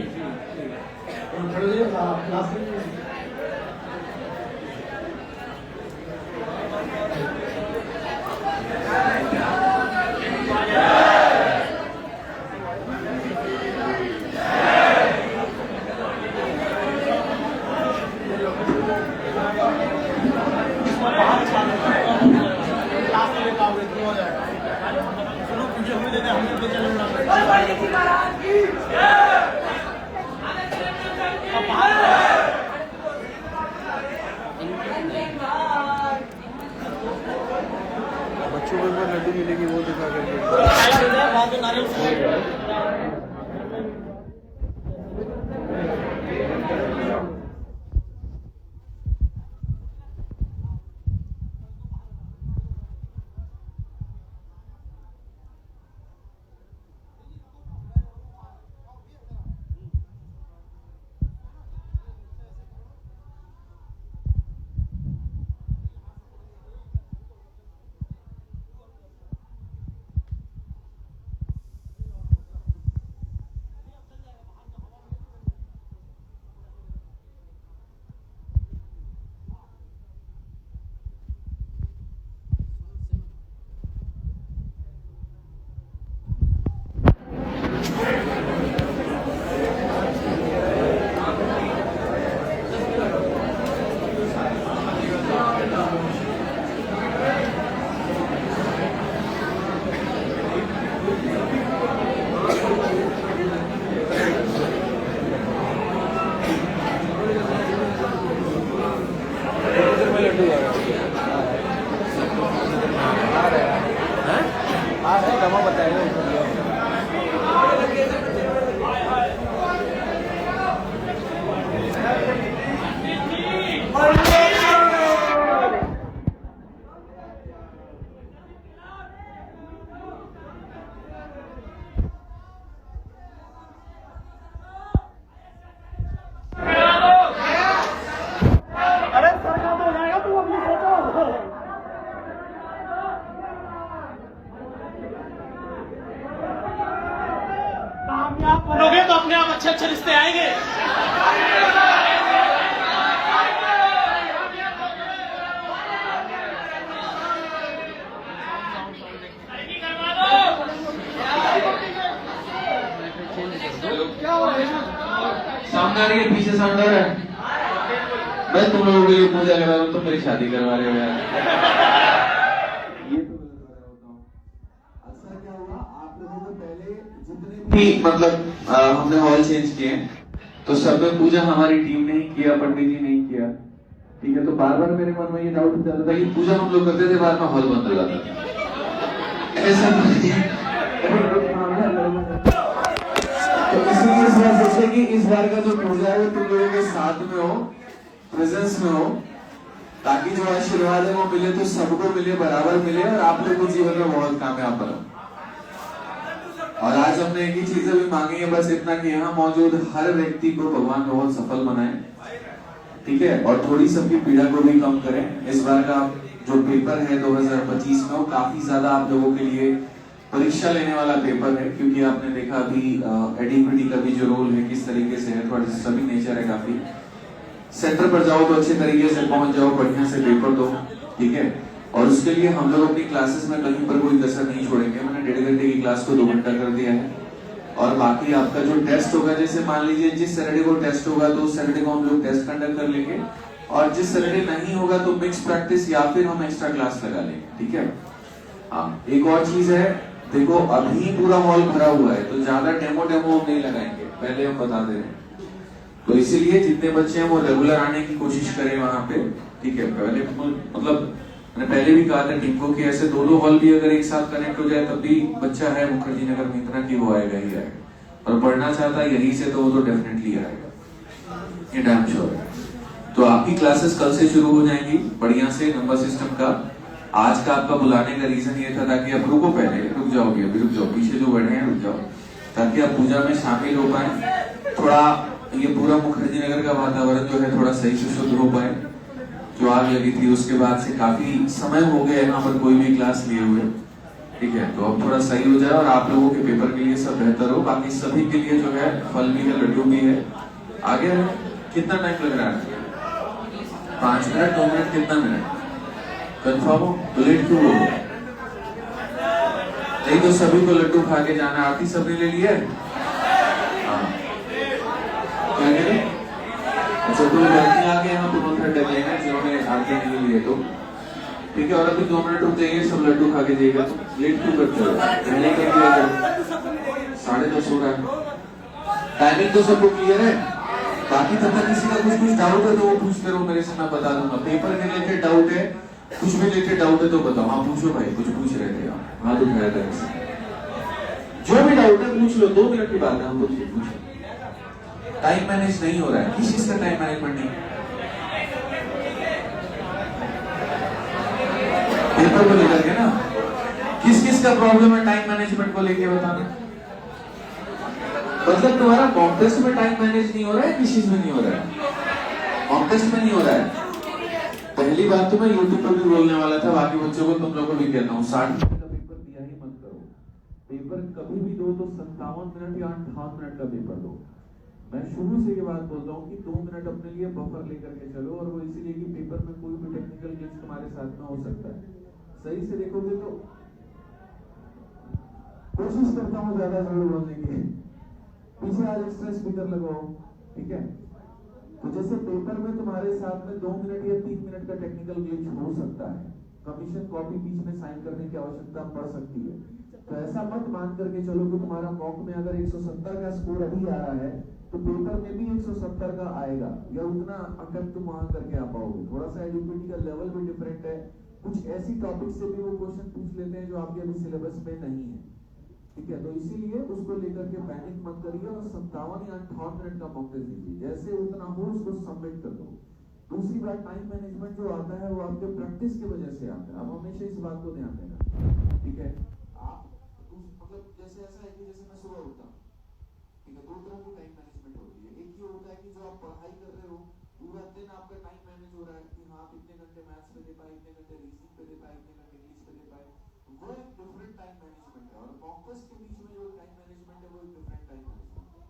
बच्चों को एक बार लड्डू मिलेगी वो दिखा करके। बनोगे तो अपने आप अच्छे अच्छे रिश्ते आएंगे। करवा दो। सामने आ रही है, पीछे साउंड आ रहा है। मैं तुम लोगों के लिए पूजा करा रहा हूँ, तुम मेरी शादी करवा रहे हो यार। ये तो गलत हो रहा होता हूँ। अक्सर क्या हुआ, आप लोगों को पहले जितने भी मतलब हमने हॉल चेंज किए तो सब में पूजा हमारी टीम ने ही किया, पंडित जी नहीं किया, ठीक है। तो बार बार मेरे मन में ये डाउट जाता था कि पूजा हम लोग करते थे, बाद में हॉल बंद हो जाता था। ऐसा तो इसलिए इस बार सोचे कि इस बार का जो पूजा है तुम लोगों के साथ में हो, प्रेजेंस में हो, ताकि जो आशीर्वाद है वो मिले तो सबको मिले, बराबर मिले और आप लोगों को जीवन में बहुत कामयाब बनो। और आज हमने एक ही चीज अभी मांगी है, बस इतना कि यहाँ मौजूद हर व्यक्ति को भगवान बहुत सफल बनाए, ठीक है, और थोड़ी सबकी पीड़ा को भी कम करें। इस बार का जो पेपर है 2025 में वो काफी ज्यादा आप लोगों के लिए परीक्षा लेने वाला पेपर है, क्योंकि आपने देखा अभी एडिक्विटी का भी जो रोल है किस तरीके से है, थोड़ा सभी नेचर है काफी। सेंटर पर जाओ तो अच्छे तरीके से पहुंच जाओ, बढ़िया से पेपर दो, ठीक है। और उसके लिए हम लोग अपनी क्लासेस में कहीं पर कोई कसर नहीं छोड़ेंगे। मैंने 1.5 घंटे की क्लास को 2 घंटा कर दिया है। और बाकी आपका जो टेस्ट होगा, जैसे मान लीजिए जिस सैटरडे को टेस्ट होगा तो उस सैटरडे को हम लोग टेस्ट कंडक्ट कर लेंगे, और जिस सैटरडे नहीं होगा तो मिक्स प्रैक्टिस या फिर हम एक्स्ट्रा क्लास लगा लेंगे, ठीक है। हाँ, एक और चीज है, देखो अभी पूरा हॉल भरा हुआ है तो ज्यादा डेमो हम नहीं लगाएंगे, पहले हम बता दे रहे हैं। तो इसीलिए जितने बच्चे हैं वो रेगुलर आने की कोशिश करें वहां पे, ठीक है। पहले मतलब मैंने पहले भी कहा था टीम को कि ऐसे 2-2 हॉल भी अगर एक साथ कनेक्ट हो जाए तब भी बच्चा है मुखर्जी नगर में इतना कि वो आएगा ही आएगा, और पढ़ना चाहता है यही से तो वो तो डेफिनेटली आएगा, ये डैम श्योर है। तो आपकी क्लासेस कल से शुरू हो जाएंगी बढ़िया से नंबर सिस्टम का। आज का आपका बुलाने का रीजन ये था ताकि आप रुको, पहले रुक जाओगे, अभी रुक जाओ, पीछे जो बैठे हैं रुक जाओ, ताकि आप पूजा में शामिल हो पाए, थोड़ा ये पूरा मुखर्जी नगर का वातावरण जो है थोड़ा सही से शुद्ध हो पाए। जो आग लगी थी उसके बाद से काफी समय हो गया यहाँ पर कोई भी क्लास लिए हुए, ठीक है। तो अब थोड़ा सही हो जाए और आप लोगों के पेपर के लिए सब बेहतर हो। बाकी सभी के लिए जो है फल भी है, लड्डू भी है। आगे कितना टाइम लग रहा है? 5 मिनट, 2 मिनट, कितना मिनट? कंफर्म हो? तो लेट क्यों हो? नहीं तो सभी को लड्डू खा के जाना। आरती सबने ले लिया है? हाँ, क्या कह रहे? अच्छा, कोई लड़की आके यहाँ पर मंत्र डर लेना जिन्होंने आरती नहीं ली है तो ठीक है। और अभी 2 मिनट रुक जाइए, सब लड्डू खा के जाइएगा। लेट क्यों करते हो? पहले कर दिया करो, 10:30 हो रहा है। टाइमिंग तो सबको क्लियर है। बाकी तब तक किसी का कुछ डाउट है तो वो पूछते रहो मेरे से, मैं बता दूंगा। पेपर के रिलेटेड डाउट है, कुछ भी रिलेटेड डाउट है तो बताओ। हाँ पूछो भाई, कुछ पूछ रहे थे आप, हाथ उठाया था ऐसे। जो भी डाउट है पूछ लो, 2 मिनट की बात है, हम पूछो। टाइम मैनेज नहीं हो रहा है, किस चीज का टाइम मैनेजमेंट नहीं? पेपर को लेकर के ना, किस किस का प्रॉब्लम है टाइम मैनेजमेंट को लेके बताना। मतलब तुम्हारा मॉक टेस्ट में टाइम मैनेज नहीं हो रहा है, किस चीज में नहीं हो रहा है? मॉक टेस्ट में नहीं हो रहा है। पहली बात तो मैं यूट्यूब पर भी बोलने वाला था, बाकी बच्चों को तुम लोगों को भी कहता हूँ, 60 मिनट का पेपर दिया ही मत करो। पेपर कभी भी दो तो 57 मिनट या 58 मिनट का पेपर दो। मैं शुरू से ये बात बोलता हूँ कि 2 मिनट अपने लिए बफर लेकर के चलो, और वो इसीलिए कि पेपर में कोई भी टेक्निकल ग्लिच तुम्हारे साथ में हो सकता है। सही से देखोगे तो कोशिश करता हूँ ज्यादा जरूर बोलने की, पीछे आज एक्स्ट्रा स्पीकर लगाओ, ठीक है। तो जैसे पेपर में तुम्हारे साथ में 2 मिनट या 3 मिनट का टेक्निकल ग्लिच हो सकता है, कमीशन कॉपी बीच में साइन करने की आवश्यकता पड़ सकती है, तो ऐसा मत मान करके चलो कि तुम्हारा मॉक में अगर 170 का स्कोर अभी आ रहा है तो पेपर में भी 170 का आएगा, या उतना अटेम्प्ट तुम वहां करके आ पाओगे। थोड़ा सा एडुकेटी का लेवल भी डिफरेंट है, कुछ ऐसी टॉपिक से भी वो क्वेश्चन पूछ लेते हैं जो आपके अभी सिलेबस में नहीं है, ठीक है। तो इसीलिए उसको लेकर के पैनिक मत करिए और 57 या 58 मिनट का मॉक टेस्ट दीजिए, जैसे उतना हो उसको सबमिट कर दो। दूसरी बात, टाइम मैनेजमेंट जो आता है वो आपके प्रैक्टिस की वजह से आता है। अब हमेशा इस बात को ध्यान देना, ठीक है। आप मतलब जैसे ऐसा है कि जैसे मैं सुबह उठता हूँ, ठीक है, 2 तरह की टाइम मैनेजमेंट होती है। एक ये होता है कि जो आप पढ़ाई कर रहे हो पूरा दिन आपका टाइम मैनेज हो रहा है कि हाँ आप इतने घंटे मैथ्स पे दे पाए, इतने घंटे रीजनिंग पे दे पाए, इतने घंटे इंग्लिश पे दे पाए, वो एक डिफरेंट टाइम मैनेजमेंट है। और मॉक टेस्ट के बीच में जो टाइम मैनेजमेंट है वो एक डिफरेंट टाइम मैनेजमेंट है।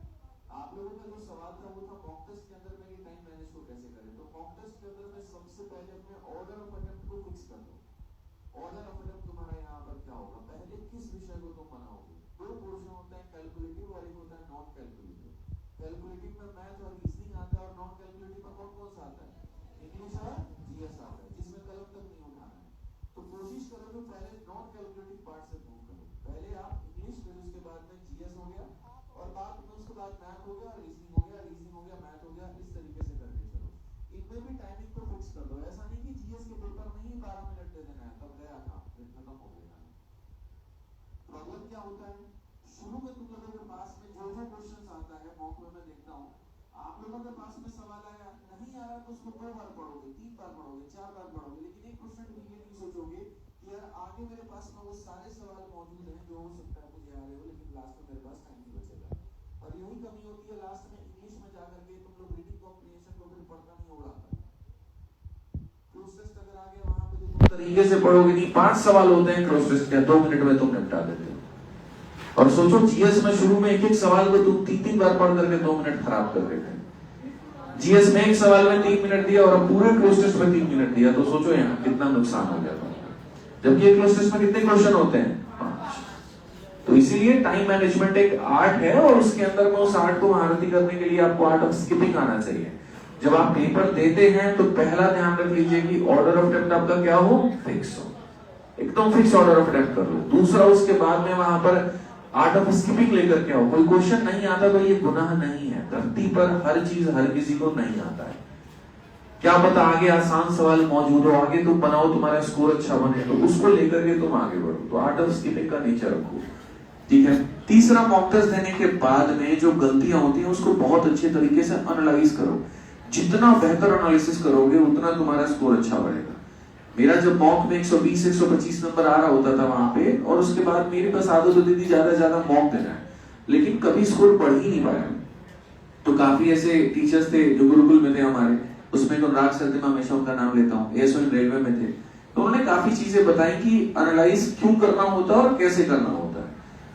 आप लोगों का जो सवाल था वो था मॉक टेस्ट के अंदर में ये टाइम मैनेज को कैसे करें। तो मॉक टेस्ट के अंदर में सबसे पहले अपने ऑर्डर ऑफ अटेम्प्ट को फिक्स कर दो। ऑर्डर ऑफ अटेम्प्ट तुम्हारा यहाँ पर क्या होगा, पहले किस विषय को तुम बनाओगे। 2 पोर्शन होता है, कैलकुलेटिव और एक होता है नॉन कैलकुलेटिव। बाद मैथ हो गया, रीजनिंग हो गया, मैथ हो गया, इस तरीके से करके चलो। इनमें भी टाइमिंग को फिक्स कर दो। ऐसा नहीं कि जीएस के पेपर में ही 12 मिनट दे देना है तब गया था फिर खत्म हो गया। प्रॉब्लम क्या होता है, शुरू में तुम लोगों के पास में जो जो क्वेश्चन आता है मॉक में मैं देखता हूँ, आप लोगों के पास में सवाल आया नहीं आ रहा तो उसको 2 बार पढ़ोगे, 3 बार पढ़ोगे, 4 बार पढ़ोगे, लेकिन 1% भी ये नहीं सोचोगे कि यार आगे मेरे पास में वो सारे सवाल मौजूद हैं जो हो सकता है मुझे आ रहे हो, लेकिन लास्ट में मेरे पास टाइम नहीं बचेगा। और यही कमी होती है लास्ट में इंग्लिश में जाकर के तुम लोग रीडिंग कॉम्प्रिहेंशन को फिर पढ़ना नहीं उड़ाता। क्लोज टेस्ट अगर आ गया वहां पे तो तुम तरीके से पढ़ोगे नहीं, 5 सवाल होते हैं क्लोज टेस्ट के, 2 मिनट में तुम निपटा देते हो। और सोचो जीएस में शुरू में एक एक सवाल को तुम 3-3 बार पढ़ करके 2 मिनट खराब कर देते हैं। जीएस में एक सवाल में 3 मिनट दिया और अब पूरे क्लोज टेस्ट में 3 मिनट दिया, तो सोचो यहाँ कितना नुकसान हो गया। जबकि एक क्लोज टेस्ट में कितने क्वेश्चन होते हैं? 5। तो इसीलिए टाइम मैनेजमेंट एक आर्ट है और उसके अंदर में उस आर्ट को महारती करने के लिए आपको आर्ट ऑफ स्किपिंग आना चाहिए। जब आप पेपर देते हैं तो पहला ध्यान रख लीजिए कि ऑर्डर ऑफ अटेम्प्ट आपका क्या हो, फिक्स हो, एकदम फिक्स ऑर्डर ऑफ अटेम्प्ट कर लो। दूसरा, उसके बाद में वहां पर आर्ट ऑफ स्किपिंग लेकर के आओ। कोई क्वेश्चन नहीं आता तो ये गुनाह नहीं है, धरती पर हर चीज हर किसी को नहीं आता है। क्या पता आगे आसान सवाल मौजूद हो, आगे तुम बनाओ, तुम्हारा स्कोर अच्छा बने, तो उसको लेकर के तुम आगे बढ़ो। तो आर्ट ऑफ स्किपिंग का नेचर रखो, ठीक है। तीसरा, मॉक टेस्ट देने के बाद में जो गलतियां होती हैं उसको बहुत अच्छे तरीके से एनालाइज करो। जितना बेहतर एनालिसिस करोगे उतना तुम्हारा स्कोर अच्छा बढ़ेगा। मेरा जब मॉक में 120-125 नंबर आ रहा होता था वहां पे, और उसके बाद मेरे पास आदत होती थी ज्यादा ज्यादा मॉक देना है, लेकिन कभी स्कोर बढ़ ही नहीं पाया। तो काफी ऐसे टीचर्स थे जो गुरुकुल में थे हमारे, उसमें अनुराग सर थे, मैं हमेशा उनका नाम लेता हूँ, एएसओ रेलवे में थे। तो उन्होंने काफी चीजें बताई कि एनालाइज क्यों करना होता है और कैसे करना होता है।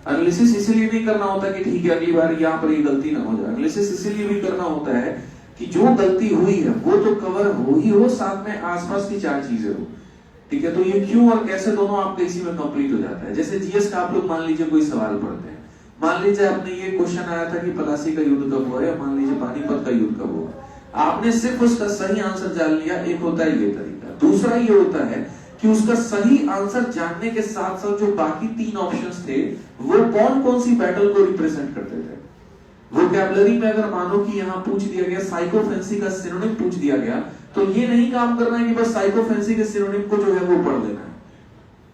एनालिसिस इसीलिए नहीं करना होता कि ठीक है अगली बार यहाँ पर ये गलती ना हो जाए। एनालिसिस इसीलिए भी करना होता है कि जो गलती हुई है वो तो कवर हो ही हो, साथ में आसपास की 4 चीजें हो, ठीक है। तो ये क्यों और कैसे दोनों आपके इसी में कंप्लीट हो जाता है। जैसे जीएस का आप लोग मान लीजिए कोई सवाल पढ़ते हैं, मान लीजिए आपने ये क्वेश्चन आया था कि प्लासी का युद्ध कब हुआ, या मान लीजिए पानीपत का युद्ध कब हुआ, आपने सिर्फ उसका सही आंसर जान लिया। एक होता है ये तरीका। दूसरा ये होता है कि उसका सही आंसर जानने के साथ साथ जो बाकी 3 ऑप्शंस थे वो कौन कौन सी बैटल को रिप्रेजेंट करते थे। वोकैबुलरी में अगर मानो कि यहाँ पूछ दिया गया साइकोफेंसी का सिनोनिम पूछ दिया गया, तो ये नहीं काम करना है कि बस साइकोफेंसी के सिनोनिम को जो है वो पढ़ लेना है,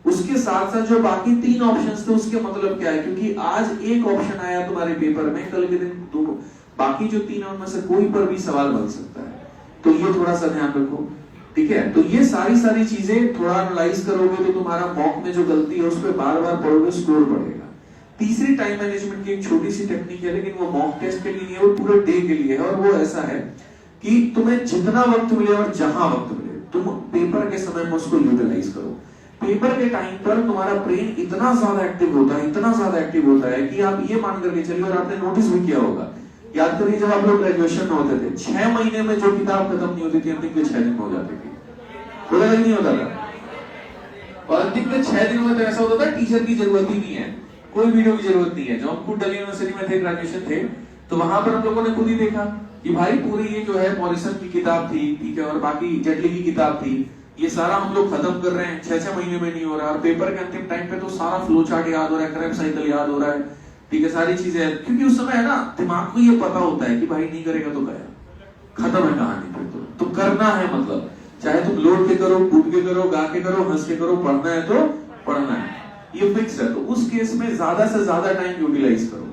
उसके साथ साथ जो बाकी 3 ऑप्शंस थे उसके मतलब क्या है। क्योंकि आज एक ऑप्शन आया तुम्हारे पेपर में, कल के दिन 2, बाकी जो 3 उनमें से कोई पर भी सवाल बन सकता है। तो ये थोड़ा सा ध्यान रखो, ठीक है। तो ये सारी चीजें थोड़ा एनालाइज करोगे तो तुम्हारा मॉक में जो गलती है उस पर बार-बार पढ़ोगे, स्कोर बढ़ेगा। तीसरी टाइम मैनेजमेंट की एक छोटी सी टेक्निक है, लेकिन वो मॉक टेस्ट के लिए नहीं है, वो पूरे डे के लिए है। और वो ऐसा है कि तुम्हें जितना वक्त मिले और जहां वक्त मिले तुम पेपर के समय में उसको यूटिलाइज करो। पेपर के टाइम पर तुम्हारा ब्रेन इतना ज्यादा एक्टिव होता है, इतना ज्यादा एक्टिव होता है कि आप ये मान करके चलिए, और आपने नोटिस भी किया होगा, याद करिए जब आप लोग ग्रेजुएशन में होते थे 6 महीने में जो किताब खत्म नहीं होती थी अंतिम के 6 दिन में हो जाती थी, होता था नहीं होता था। और अंतिम के 6 दिन में तो ऐसा होता था टीचर की जरूरत ही नहीं है, कोई वीडियो की जरूरत नहीं है। जब हम खुद दिल्ली यूनिवर्सिटी में थे, ग्रेजुएशन थे, तो वहां पर हम लोगों ने खुद ही देखा कि भाई पूरी ये जो है मॉरिसन की किताब थी, ठीक है, और बाकी जेटली की किताब थी, ये सारा हम लोग खत्म कर रहे हैं, 6-6 महीने में नहीं हो रहा। और पेपर के अंतिम टाइम पे तो सारा फ्लो चार्ट याद हो रहा है, क्रैप साइकिल याद हो रहा है, ठीक है, सारी चीजें, क्योंकि उस समय है ना दिमाग को ये पता होता है कि भाई नहीं करेगा तो गया, खत्म है कहानी। फिर तो करना है, मतलब चाहे तुम लोड के करो, कूद के करो, गा के करो, हंस के करो, पढ़ना है तो पढ़ना है, ये फिक्स है। तो उस केस में ज्यादा से ज्यादा टाइम यूटिलाइज करो।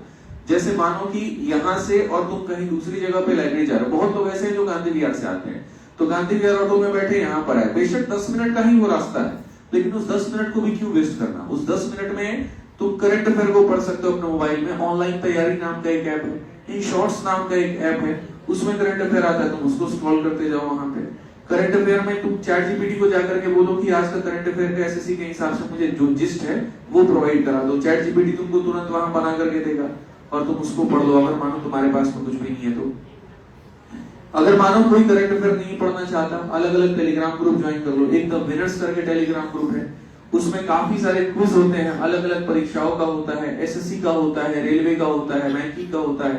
जैसे मानो कि यहाँ से और तुम कहीं दूसरी जगह पे लाइब्रेरी जा रहे हो, बहुत लोग ऐसे हैं जो गांधी विहार से आते हैं, तो गांधी विहार ऑटो में बैठे यहाँ पर है, बेशक 10 मिनट का ही वो रास्ता है, लेकिन उस 10 मिनट को भी क्यों वेस्ट करना। उस 10 मिनट में तुम करंट अफेयर को पढ़ सकते हो अपने मोबाइल में। ऑनलाइन तैयारी नाम का एक ऐप है, इन शॉर्ट्स नाम का एक ऐप है, उसमें करंट अफेयर आता है, तुम उसको स्क्रॉल करते जाओ। वहां पे करंट अफेयर में तुम चैट जीपीटी को जाकर के बोलो कि आज का करंट अफेयर का एसएससी के हिसाब से मुझे जो जिस्ट है वो प्रोवाइड करा दो, चैट जीपीटी तुमको तुरंत वहां बना करके देगा और तुम उसको पढ़ लो। अगर मानो तुम्हारे पास में कुछ भी नहीं है तो, अगर मानो कोई करंट अफेयर नहीं पढ़ना चाहता, अलग अलग टेलीग्राम ग्रुप ज्वाइन कर लो। एक द विनर्स करके टेलीग्राम ग्रुप है, उसमें काफी सारे क्विज होते हैं, अलग अलग परीक्षाओं का होता है, एसएससी का होता है, रेलवे का होता है, बैंकिंग का होता है,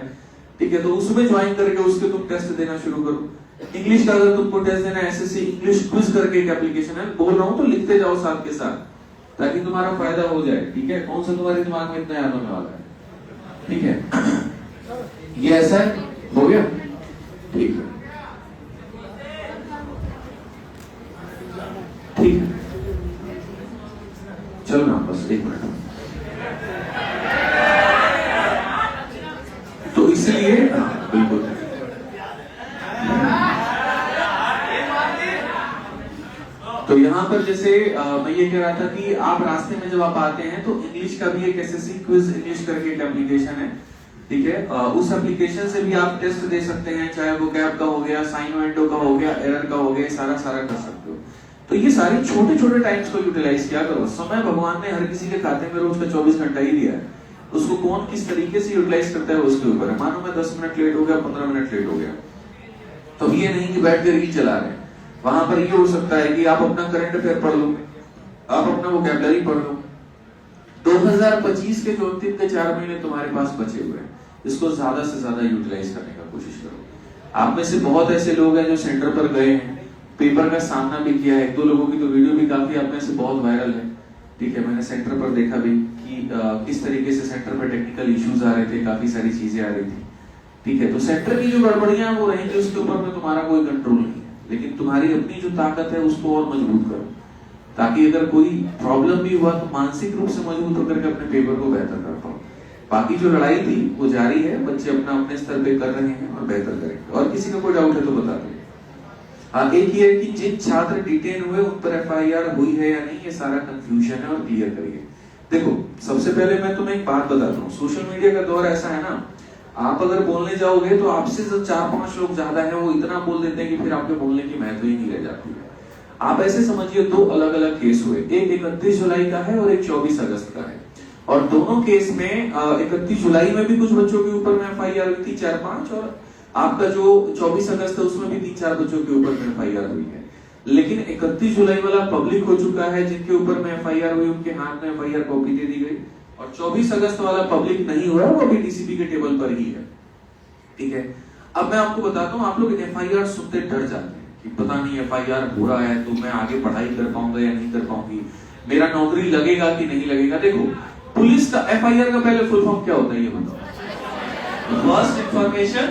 ठीक है। तो उसमें ज्वाइन करके उसके तुम टेस्ट देना शुरू करो। इंग्लिश का अगर तुमको टेस्ट देना है, एसएससी इंग्लिश क्विज करके एक एप्लीकेशन है, बोल रहा हूँ तो लिखते जाओ साथ के साथ, ताकि तुम्हारा फायदा हो जाए, ठीक है। कौन सा तुम्हारे दिमाग में इतना याद होने वाला है, ठीक है। ये ऐसा है, हो गया, ठीक है, ठीक है, चलो ना बस 1 मिनट। तो इसलिए बिल्कुल तो यहाँ पर जैसे मैं ये कह रहा था कि आप रास्ते में जब आप आते हैं तो इंग्लिश का भी एक एसएससी क्विज इंग्लिश करके एक एप्लीकेशन है, ठीक है। उस एप्लीकेशन से भी आप टेस्ट दे सकते हैं, चाहे वो गैप का हो गया, साइन वेंडो का हो गया, एरर का हो गया, सारा कर सकते हो। तो ये सारी छोटे छोटे टाइम्स को यूटिलाइज किया करो। समय भगवान ने हर किसी के खाते में रोज का 24 घंटा ही दिया है, उसको कौन किस तरीके से यूटिलाइज करता है उसके ऊपर है। मानो मैं 10 मिनट लेट हो गया, 15 मिनट लेट हो गया, तो ये नहीं कि बैठ कर रील चला रहे हैं। वहां पर ये हो सकता है कि आप अपना करंट अफेयर पढ़ लो, आप अपना वोकैबुलरी पढ़ लो। 2025 के जो अंतिम के 4 महीने तुम्हारे पास बचे हुए हैं, इसको ज्यादा से ज्यादा यूटिलाइज करने का कोशिश करो। आप में से बहुत ऐसे लोग हैं जो सेंटर पर गए हैं, पेपर का सामना भी किया है। 1-2 लोगों की तो वीडियो भी काफी आप में से बहुत वायरल है, ठीक है। मैंने सेंटर पर देखा भी कि किस तरीके से सेंटर पर टेक्निकल इश्यूज आ रहे थे, काफी सारी चीजें आ रही थी, ठीक है। तो सेंटर की जो गड़बड़ियां वो रहेंगी, उसके ऊपर में तुम्हारा कोई कंट्रोल नहीं है, लेकिन तुम्हारी अपनी जो ताकत है उसको और मजबूत करो, ताकि अगर कोई प्रॉब्लम भी हुआ तो मानसिक रूप से मजबूत होकर के अपने पेपर को बेहतर कर पाओ। बाकी जो लड़ाई थी वो जारी है, बच्चे अपना अपने स्तर पे कर रहे हैं और बेहतर करेंगे। और किसी का कोई डाउट है तो बता दो। हाँ, एक ये है कि जिन छात्र डिटेन हुए उन पर एफआईआर हुई है या नहीं, ये सारा कंफ्यूजन है और क्लियर करिए। देखो, सबसे पहले मैं तुम्हें एक बात बताता हूँ, सोशल मीडिया का दौर ऐसा है ना, आप अगर बोलने जाओगे तो आपसे जो 4-5 लोग ज्यादा हैं वो इतना बोल देते हैं कि फिर आपके बोलने की महत्व ही नहीं रह जाती है। आप ऐसे समझिए 2 अलग अलग केस हुए, एक 31 जुलाई का है और एक 24 अगस्त का है। और दोनों केस में 31 जुलाई में भी कुछ बच्चों के ऊपर में एफआईआर हुई थी 4-5, और आपका जो 24 अगस्त है उसमें भी 3-4 बच्चों के ऊपर में एफआईआर हुई है। लेकिन 31 जुलाई वाला पब्लिक हो चुका है, जिनके ऊपर में एफआईआर हुई उनके हाथ में एफआईआर कॉपी दे दी गई, और 24 अगस्त वाला पब्लिक नहीं हुआ, वो अभी डीसीपी के टेबल पर ही है, ठीक है। अब मैं आपको बताता हूँ, आप लोग एफआईआर सुनते डर जाते हैं कि पता नहीं एफआईआर हो रहा है तो मैं आगे पढ़ाई कर पाऊंगा या नहीं कर पाऊंगी, मेरा नौकरी लगेगा कि नहीं लगेगा। देखो, पुलिस का एफआईआर का पहले फुल फॉर्म क्या होता है ये बताओ? First information.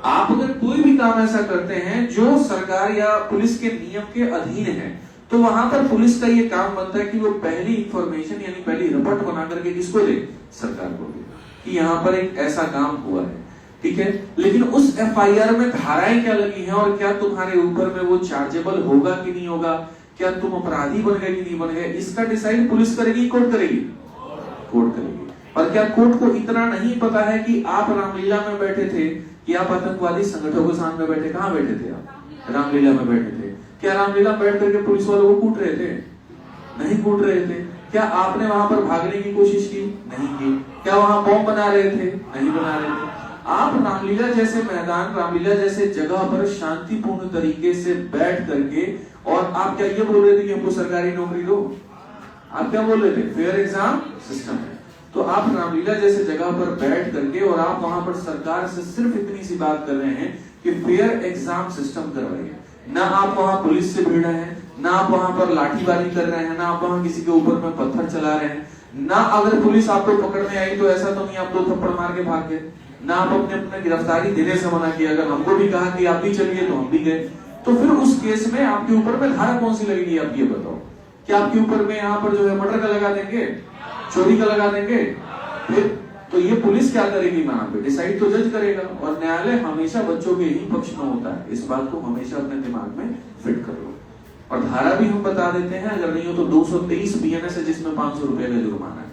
आप अगर कोई भी काम ऐसा करते हैं जो सरकार या पुलिस के नियम के अधीन है, तो वहां पर पुलिस का ये काम बनता है कि वो पहली इंफॉर्मेशन यानी पहली रिपोर्ट बना करके किसको दे? सरकार को दे कि यहाँ पर एक ऐसा काम हुआ है, ठीक है। लेकिन उस एफआईआर में धाराएं क्या लगी हैं और क्या तुम्हारे ऊपर में वो चार्जेबल होगा कि नहीं होगा, क्या तुम अपराधी बन गए कि नहीं बन गए, इसका डिसाइड पुलिस करेगी, कोर्ट करेगी? कोर्ट करेगी। और क्या कोर्ट को इतना नहीं पता है कि आप रामलीला में बैठे थे कि आप आतंकवादी संगठनों के सामने बैठे? कहाँ बैठे थे आप? रामलीला में बैठे थे। क्या रामलीला में बैठ करके पुलिस वालों को कूट रहे थे? नहीं कूट रहे थे। क्या आपने वहां पर भागने की कोशिश की? नहीं की। क्या वहां बॉम्ब बना रहे थे? नहीं बना रहे थे। आप रामलीला जैसे मैदान, रामलीला जैसे जगह पर शांतिपूर्ण तरीके से बैठ करके, और आप क्या ये बोल रहे थे कि हमको सरकारी नौकरी दो? आप क्या बोल रहे थे? फेयर एग्जाम सिस्टम है। तो आप रामलीला जैसे जगह पर बैठ करके और आप वहां पर सरकार से सिर्फ इतनी सी बात कर रहे हैं कि फेयर एग्जाम सिस्टम करवाइए। ना आप वहां पुलिस से भिड़ रहे हैं, ना आप वहां पर लाठीबाजी कर रहे हैं, ना आप वहां किसी के ऊपर में पत्थर चला रहे हैं, ना अगर पुलिस आपको पकड़ने आई तो ऐसा तो नहीं आप 2 थप्पड़ मार के भाग गए, ना आप अपने गिरफ्तारी देने से मना किया। अगर हमको भी कहा कि आप भी चलिए तो हम भी गए। तो फिर उस केस में आपके ऊपर में धारा कौन सी लगेगी? आप ये बताओ। क्या आपके ऊपर में यहाँ पर जो है मर्डर का लगा देंगे, चोरी का लगा देंगे? फिर तो ये पुलिस क्या करेगी? वहां पे डिसाइड तो जज करेगा, और न्यायालय हमेशा बच्चों के ही पक्ष में होता है। इस बात को हमेशा अपने दिमाग में फिट कर लो। और धारा भी हम बता देते हैं, अगर नहीं हो तो 223 बीएनएस है जिसमें 500 रुपए का जुर्माना है।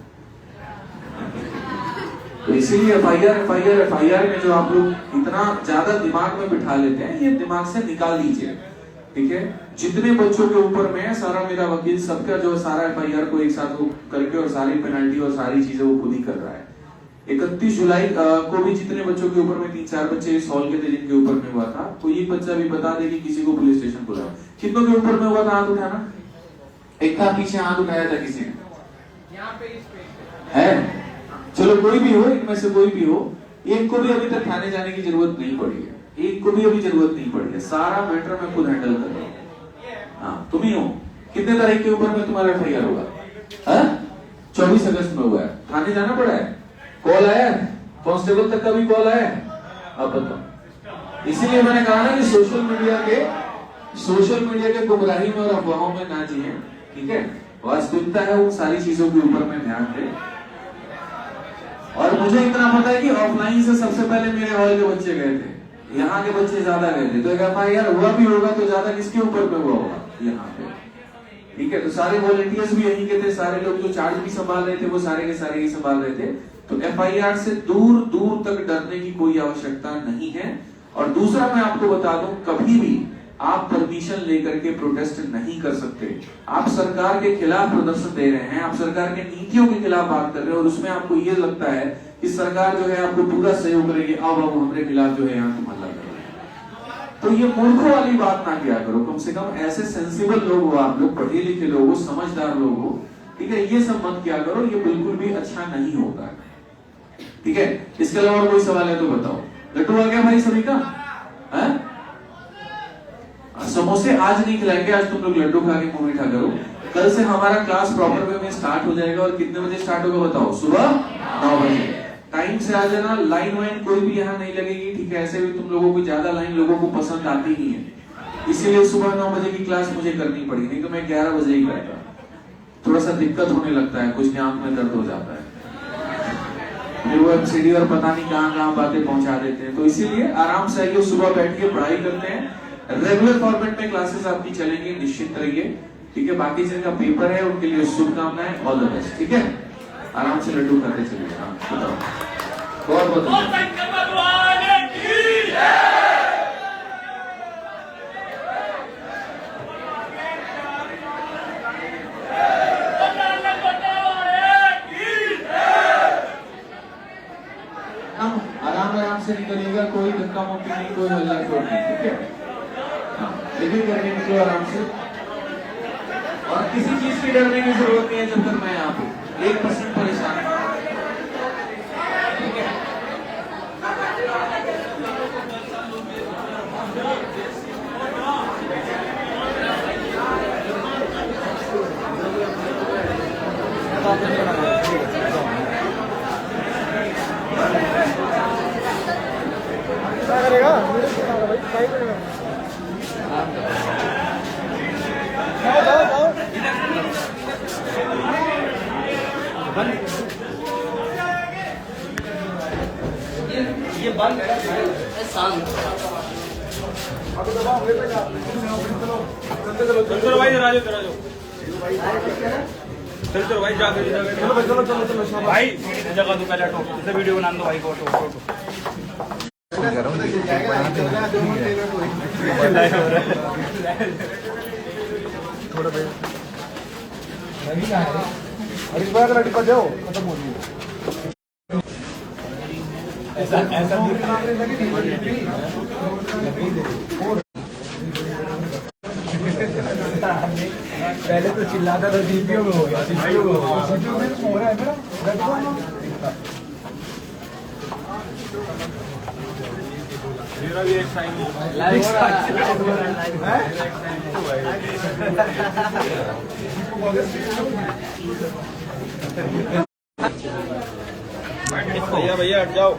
तो इसीलिए एफआईआर में जो आप लोग इतना ज्यादा दिमाग में बिठा लेते हैं, ये दिमाग से निकाल दीजिए, ठीक है। जितने बच्चों के ऊपर में सारा मेरा वकील सबका जो सारा एफआईआर को एक साथ करके और सारी पेनल्टी और सारी चीजें वो खुद ही कर रहा है। 31 जुलाई को भी जितने बच्चों के ऊपर में 3-4 बच्चे सॉल्व के थे जिनके ऊपर में हुआ था, कोई एक बच्चा भी बता दे कि किसी को पुलिस स्टेशन बुलाओ। कितनों के ऊपर में हुआ था? हाथ उठाना। एक था पीछे हाथ उठाया था किसी ने? यहाँ पे है। चलो कोई भी हो, इनमें से कोई भी हो, एक को भी अभी तक थाने जाने की जरूरत नहीं पड़ी है, एक को भी अभी जरूरत नहीं पड़ी है। सारा मैटर मैं खुद हैंडल कर रहा हूँ। हाँ, तुम ही हो। कितने तारीख के ऊपर में तुम्हारा एफआईआर होगा? 24 अगस्त में हुआ है। थाने जाना पड़ा है? कॉल आया है? कांस्टेबल तक का भी कॉल आया है? अब बताओ। इसीलिए मैंने कहा ना कि सोशल मीडिया के गुमराही में और अफवाहों में ना जिए, ठीक है? वास्तविकता है उन सारी चीजों के ऊपर में ध्यान दें। और मुझे इतना पता है कि ऑफलाइन से सबसे पहले मेरे हॉल के बच्चे गए थे, यहाँ के बच्चे ज्यादा गए थे। तो एक FIR हुआ भी होगा तो ज्यादा किसके ऊपर में हुआ होगा? यहाँ पे, ठीक है? तो सारे वॉलंटियर्स भी यहीं के थे, सारे लोग जो चार्ज भी संभाल रहे थे वो सारे के सारे ही संभाल रहे थे। तो FIR से दूर दूर तक डरने की कोई आवश्यकता नहीं है। और दूसरा मैं आपको बता दूं, कभी भी आप परमिशन लेकर के प्रोटेस्ट नहीं कर सकते। आप सरकार के खिलाफ प्रदर्शन दे रहे हैं, आप सरकार के नीतियों के खिलाफ बात कर रहे हैं और उसमें आपको ये लगता है कि सरकार जो है आपको पूरा सहयोग करेगी, अब हमारे खिलाफ जो है यहाँ तुम हल्ला कर रहे हैं। तो ये मूर्खों वाली बात ना किया करो। कम से कम ऐसे सेंसिबल लोग हो, आप लोग पढ़े लिखे लोग हो, समझदार लोग हो, ठीक है? ये सब मत किया करो, ये बिल्कुल भी अच्छा नहीं होता है, ठीक है? इसके अलावा कोई सवाल है तो बताओ। लड्डू आ गया भाई सभी का? है? समोसे आज नहीं खिलाएंगे, आज तुम लोग लड्डू खा के मुंह मीठा करो। कल से हमारा क्लास प्रॉपर वे में स्टार्ट हो जाएगा। और कितने बजे स्टार्ट होगा बताओ? सुबह 9 बजे। टाइम से आ जाना। लाइन वाइन कोई भी यहाँ नहीं लगेगी, ठीक है? ऐसे भी तुम लोगों को ज्यादा लाइन लोगों को पसंद आती नहीं है, इसीलिए सुबह 9 बजे की क्लास मुझे करनी पड़ी, नहीं तो मैं 11 बजे ही करता। थोड़ा सा दिक्कत होने लगता है, कुछ आंख में दर्द हो जाता है, फिर वो MCD और पता नहीं कहाँ बातें पहुंचा देते हैं। तो इसीलिए आराम से आइए, सुबह बैठ के पढ़ाई करते हैं। रेगुलर फॉर्मेट में क्लासेस आपकी चलेंगी, निश्चित रहिए, ठीक है? बाकी जिनका पेपर है उनके लिए शुभकामनाएं, ऑल द बेस्ट, ठीक है? आराम से लड्डू खाते चलिए। बताओ, बहुत बहुत आराम से निकलिएगा, कोई धक्का मुक्की नहीं, कोई हल्ला शोर नहीं, ठीक है? लेकिन करके निकलो आराम से। और किसी चीज की डरने की जरूरत नहीं है जब तक मैं यहाँ पे 1% परेशान हूँ, ठीक है? क्या करेगा भाई? ये बंद शांत। चलो भाई, जरा चलो चलो भाई, जाके चलो भाई, जगह दो पहले ऑटो, इसे वीडियो बना दो भाई को, ऑटो थोड़ा भाई अरे बात रेडी कर जाओ, खत्म हो गई। ऐसा पहले तो चिल्लाता था, सीपीओ में हो गया, सीपीओ में हो रहा है मेरा भी एक टाइम भैया भैया हट जाओ।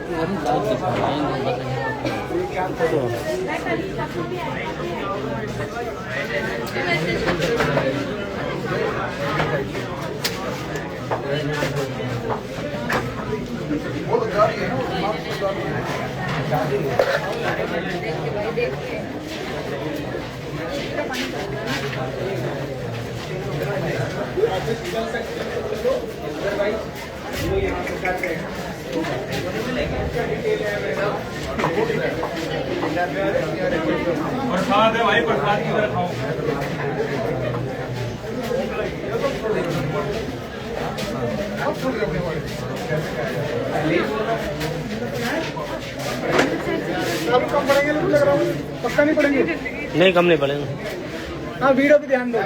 प्रसाद है भाई, प्रसाद की तरह खाओ। आप कम पड़ेंगे लग रहा हूँ, पक्का नहीं पड़ेंगे? नहीं, कम नहीं पड़ेंगे। हाँ, वीडियो पे ध्यान दो।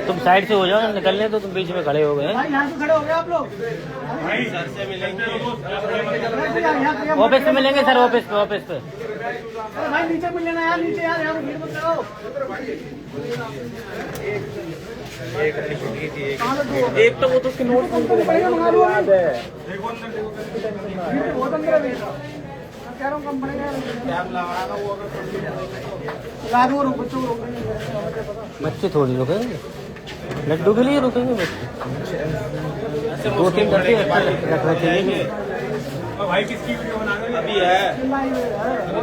तुम साइड से हो जाओ, निकलने तो तुम बीच में खड़े हो गए। यहाँ से खड़े हो गए आप लोग। ऑफिस पे मिलेंगे सर, ऑफिस पे। भाई नीचे मिल लेना यार, नीचे यार, यहाँ भीड़ मत लगाओ। एक तो वो तो उसके नोट फोन पे याद है। बहुत अंदर है भीड़। कह रहा हूँ कम पड़ेगा। ला दो, रुक बच्चों को रोकेंगे। बच्चे थोड़ी रुकेंगे, लड्डू के लिए रुकेंगे बच्चे। 2-3 डब्बे रखना चाहिए। भाई किसकी वीडियो बना रहे हैं? अभी है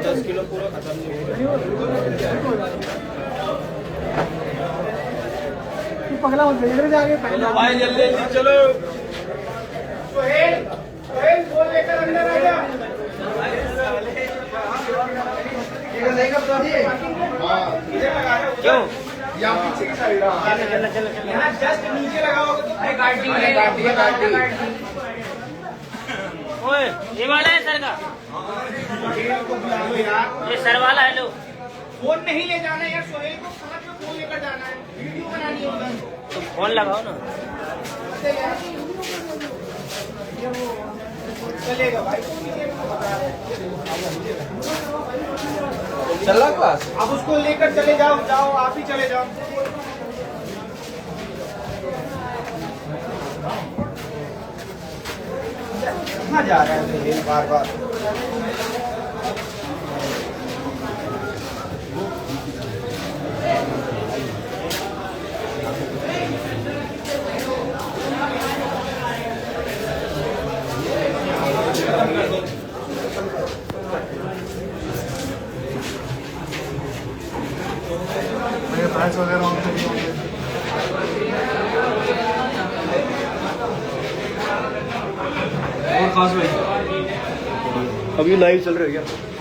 10 किलो पूरा खत्म नहीं हुआ। पगला मत इधर जाके पहले भाई जल्दी जल्दी चलो। सोहेल, सोहेल बोल लेकर अंदर आ जा। क्यों? यहाँ पीछे की साइड यहाँ जस्ट नीचे लगाओगे तो गाड़ी ओए, ये वाला है सर का, ये सर वाला है। लो, फोन नहीं ले जाना है यार, सोहेल को साथ में फोन लेकर जाना है, वीडियो बनानी है उधर। तो फोन लगाओ ना। चलेगा भाई। चला क्लास। अब उसको लेकर चले जाओ, जाओ आप ही चले जाओ। कहाँ जा रहा है बार बार? अभी लाइव चल रही है क्या?